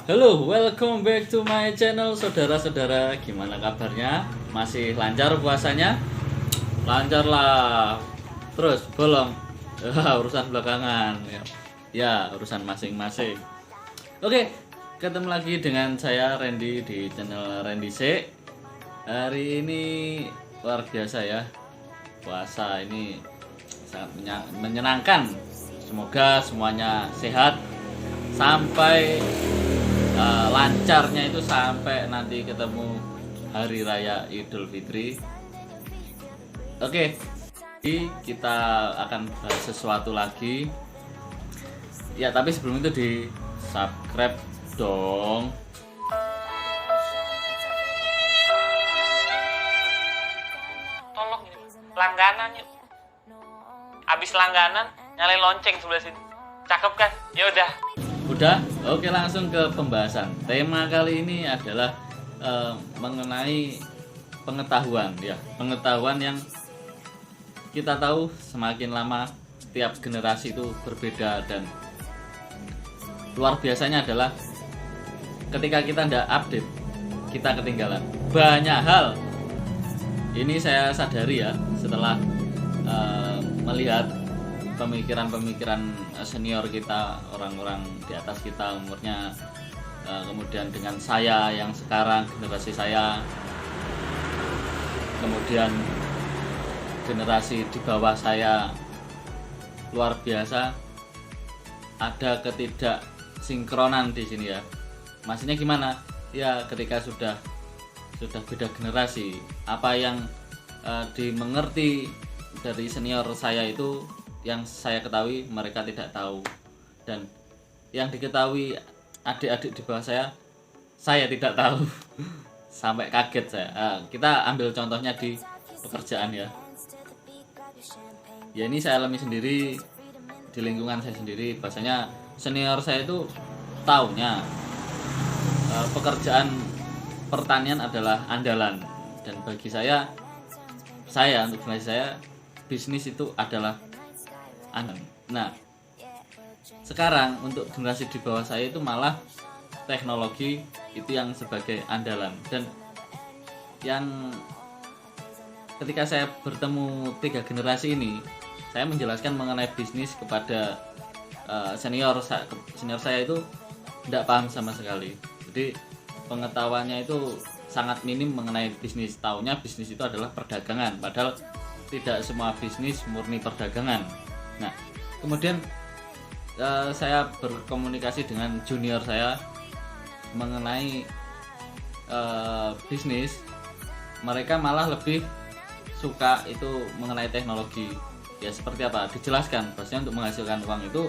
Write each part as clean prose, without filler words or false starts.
Halo, welcome back to my channel saudara-saudara. Gimana kabarnya? Masih lancar puasanya? Lancar lah. Terus bolong. Urusan belakangan. Ya, urusan masing-masing. Oke, ketemu lagi dengan saya Randy di channel Randy C. Hari ini luar biasa ya. Puasa ini sangat menyenangkan. Semoga semuanya sehat sampai lancarnya itu sampai nanti ketemu hari raya Idul Fitri. Oke, kita akan bahas sesuatu lagi. Ya, tapi sebelum itu di subscribe dong. Tolong langganan yuk. Abis langganan nyalain lonceng sebelah sini. Cakep kan? Ya udah. Udah, oke langsung ke pembahasan. Tema kali ini adalah mengenai pengetahuan ya, pengetahuan yang kita tahu semakin lama tiap generasi itu berbeda, dan luar biasanya adalah ketika kita tidak update, kita ketinggalan banyak hal. Ini saya sadari ya setelah melihat pemikiran-pemikiran senior kita, orang-orang di atas kita umurnya, kemudian dengan saya yang sekarang, generasi saya, kemudian generasi di bawah saya, luar biasa ada ketidaksinkronan di sini ya. Maksudnya gimana? Ya ketika sudah beda generasi, apa yang dimengerti dari senior saya itu yang saya ketahui mereka tidak tahu, dan yang diketahui adik-adik di bawah saya tidak tahu. Sampai kaget saya. Kita ambil contohnya di pekerjaan ya. Ya ini saya alami sendiri di lingkungan saya sendiri, bahasanya senior saya itu taunya pekerjaan pertanian adalah andalan, dan bagi saya untuk generasi saya bisnis itu adalah andalan. Nah, sekarang untuk generasi di bawah saya itu malah teknologi itu yang sebagai andalan, dan yang ketika saya bertemu 3 generasi ini, saya menjelaskan mengenai bisnis kepada senior saya itu tidak paham sama sekali. Jadi pengetahuannya itu sangat minim mengenai bisnis. Taunya bisnis itu adalah perdagangan, padahal tidak semua bisnis murni perdagangan. Nah, kemudian saya berkomunikasi dengan junior saya mengenai bisnis. Mereka malah lebih suka itu mengenai teknologi. Ya seperti apa? Dijelaskan bahwasanya untuk menghasilkan uang itu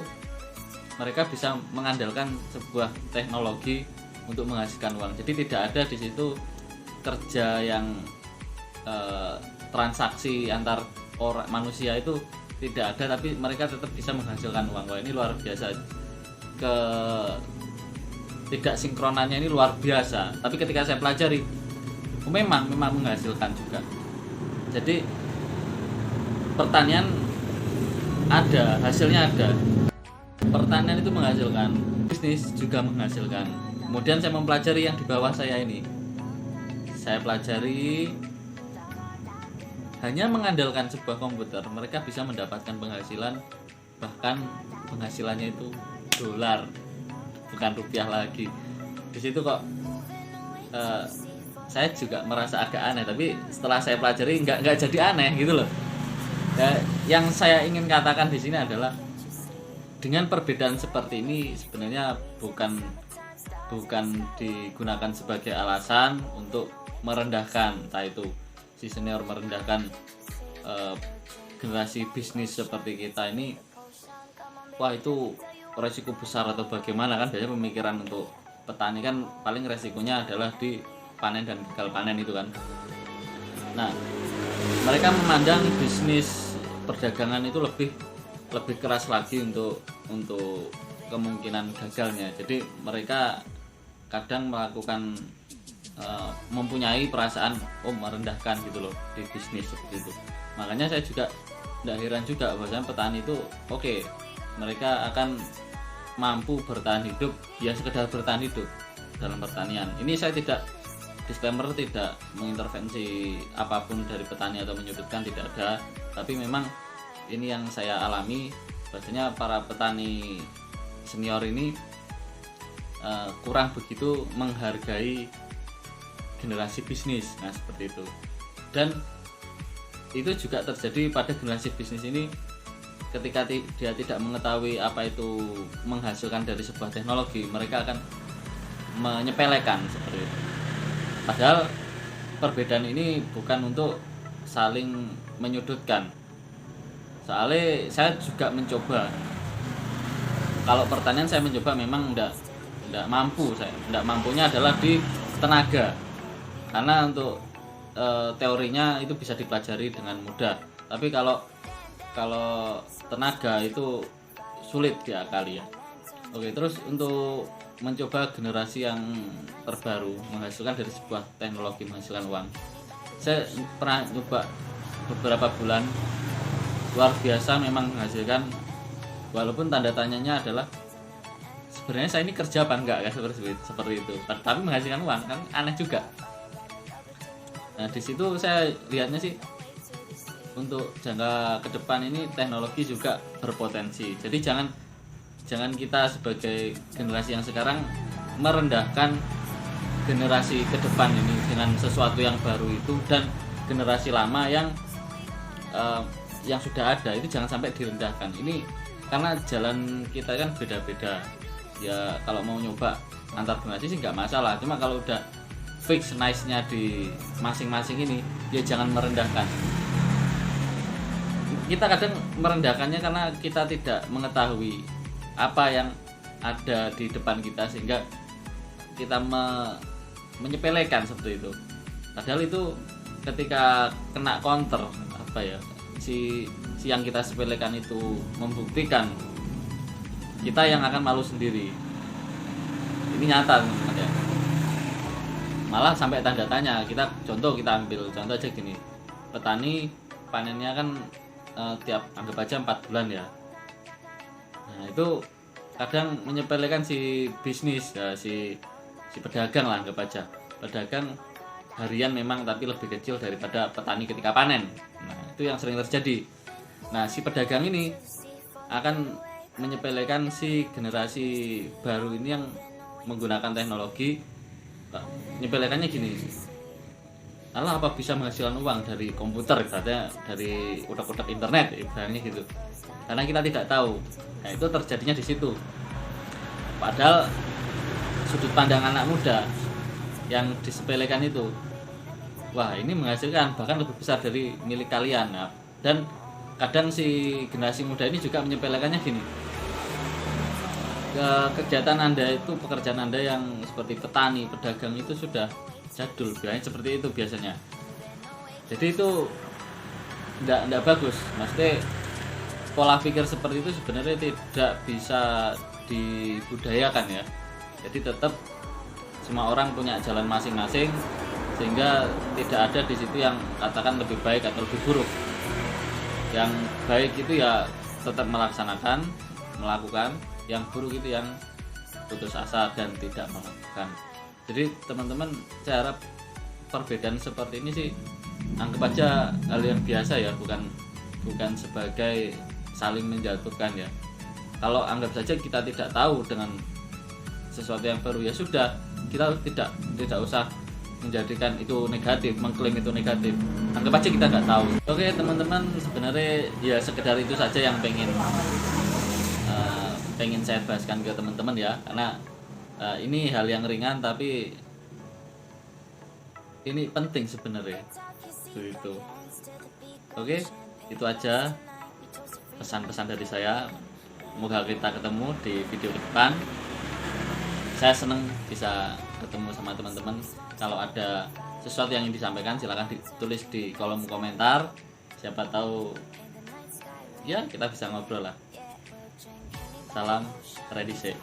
mereka bisa mengandalkan sebuah teknologi untuk menghasilkan uang. Jadi tidak ada di situ kerja yang transaksi antar orang manusia itu tidak ada, tapi mereka tetap bisa menghasilkan uang. Wah, ini luar biasa. Tidak sinkronannya ini luar biasa. Tapi ketika saya pelajari, memang menghasilkan juga. Jadi pertanian ada, hasilnya ada. Pertanian itu menghasilkan, bisnis juga menghasilkan. Kemudian saya mempelajari yang di bawah saya ini. Saya pelajari hanya mengandalkan sebuah komputer, mereka bisa mendapatkan penghasilan, bahkan penghasilannya itu dolar, bukan rupiah lagi. Di situ kok saya juga merasa agak aneh, tapi setelah saya pelajari nggak jadi aneh gitu loh. Ya, yang saya ingin katakan di sini adalah dengan perbedaan seperti ini sebenarnya bukan digunakan sebagai alasan untuk merendahkan, entah itu si senior merendahkan generasi bisnis seperti kita ini. Wah, itu resiko besar atau bagaimana kan? Biasanya pemikiran untuk petani kan paling resikonya adalah di panen dan gagal panen itu kan. Nah, mereka memandang bisnis perdagangan itu lebih keras lagi untuk kemungkinan gagalnya. Jadi mereka kadang melakukan mempunyai perasaan merendahkan gitu loh di bisnis seperti itu. Makanya saya juga tidak heran juga bahwasanya petani itu oke, mereka akan mampu bertahan hidup, ya sekedar bertahan hidup, dalam pertanian. Ini saya tidak disclaimer, tidak mengintervensi apapun dari petani atau menyudutkan, tidak ada. Tapi memang ini yang saya alami, bahwasanya para petani senior ini kurang begitu menghargai generasi bisnis. Nah seperti itu. Dan itu juga terjadi pada generasi bisnis ini, ketika dia tidak mengetahui apa itu menghasilkan dari sebuah teknologi, mereka akan menyepelekan seperti itu. Padahal perbedaan ini bukan untuk saling menyudutkan. Soalnya saya juga mencoba, kalau pertanian saya mencoba memang enggak mampu, saya enggak mampunya adalah di tenaga, karena untuk teorinya itu bisa dipelajari dengan mudah, tapi kalau tenaga itu sulit diakali ya. Oke, terus untuk mencoba generasi yang terbaru menghasilkan dari sebuah teknologi menghasilkan uang, saya pernah coba beberapa bulan, luar biasa memang menghasilkan, walaupun tanda tanyanya adalah sebenarnya saya ini kerja apa enggak ya, seperti itu, tapi menghasilkan uang kan aneh juga. Nah di situ saya lihatnya sih, untuk jangka ke depan ini teknologi juga berpotensi. Jadi jangan kita sebagai generasi yang sekarang merendahkan generasi ke depan ini dengan sesuatu yang baru itu, dan generasi lama yang sudah ada itu jangan sampai direndahkan. Ini karena jalan kita kan beda-beda ya. Kalau mau nyoba antar generasi sih nggak masalah, cuma kalau udah fix nice-nya di masing-masing ini ya jangan merendahkan. Kita kadang merendahkannya karena kita tidak mengetahui apa yang ada di depan kita, sehingga kita menyepelekan seperti itu. Padahal itu ketika kena counter, apa ya, si yang kita sepelekan itu membuktikan, kita yang akan malu sendiri. Ini nyata teman-teman ya. Malah sampai tanda tanya. Kita ambil contoh aja gini, petani panennya kan tiap anggap aja 4 bulan ya. Nah itu kadang menyepelekan si bisnis ya, si pedagang lah, anggap aja pedagang harian memang, tapi lebih kecil daripada petani ketika panen. Nah itu yang sering terjadi. Nah si pedagang ini akan menyepelekan si generasi baru ini yang menggunakan teknologi. Menyepelekannya gini, alah apa bisa menghasilkan uang dari komputer, katanya dari utak-utak internet, ibaratnya gitu. Karena kita tidak tahu. Nah itu terjadinya di situ. Padahal sudut pandang anak muda yang disepelekan itu, wah ini menghasilkan bahkan lebih besar dari milik kalian. Nah, dan kadang si generasi muda ini juga menyepelekannya gini, kegiatan Anda itu, pekerjaan Anda yang seperti petani, pedagang itu sudah jadul, biasanya seperti itu biasanya. Jadi itu tidak bagus. Maksudnya pola pikir seperti itu sebenarnya tidak bisa dibudayakan ya. Jadi tetap semua orang punya jalan masing-masing, sehingga tidak ada di situ yang katakan lebih baik atau lebih buruk. Yang baik itu ya tetap melaksanakan, melakukan, yang buruk itu yang putus asa dan tidak melakukan. Jadi teman-teman, saya harap perbedaan seperti ini sih anggap aja hal yang biasa ya, bukan sebagai saling menjatuhkan ya. Kalau anggap saja kita tidak tahu dengan sesuatu yang baru, ya sudah, kita tidak usah menjadikan itu negatif, mengklaim itu negatif. Anggap aja kita nggak tahu. Oke teman-teman, sebenarnya ya sekedar itu saja yang pengen saya bahaskan ke teman-teman ya, karena ini hal yang ringan tapi ini penting sebenarnya. Begitu. Oke, itu aja pesan-pesan dari saya. Semoga kita ketemu di video depan. Saya senang bisa ketemu sama teman-teman. Kalau ada sesuatu yang ingin disampaikan, silakan ditulis di kolom komentar. Siapa tahu ya kita bisa ngobrol lah. Salam Ready Say.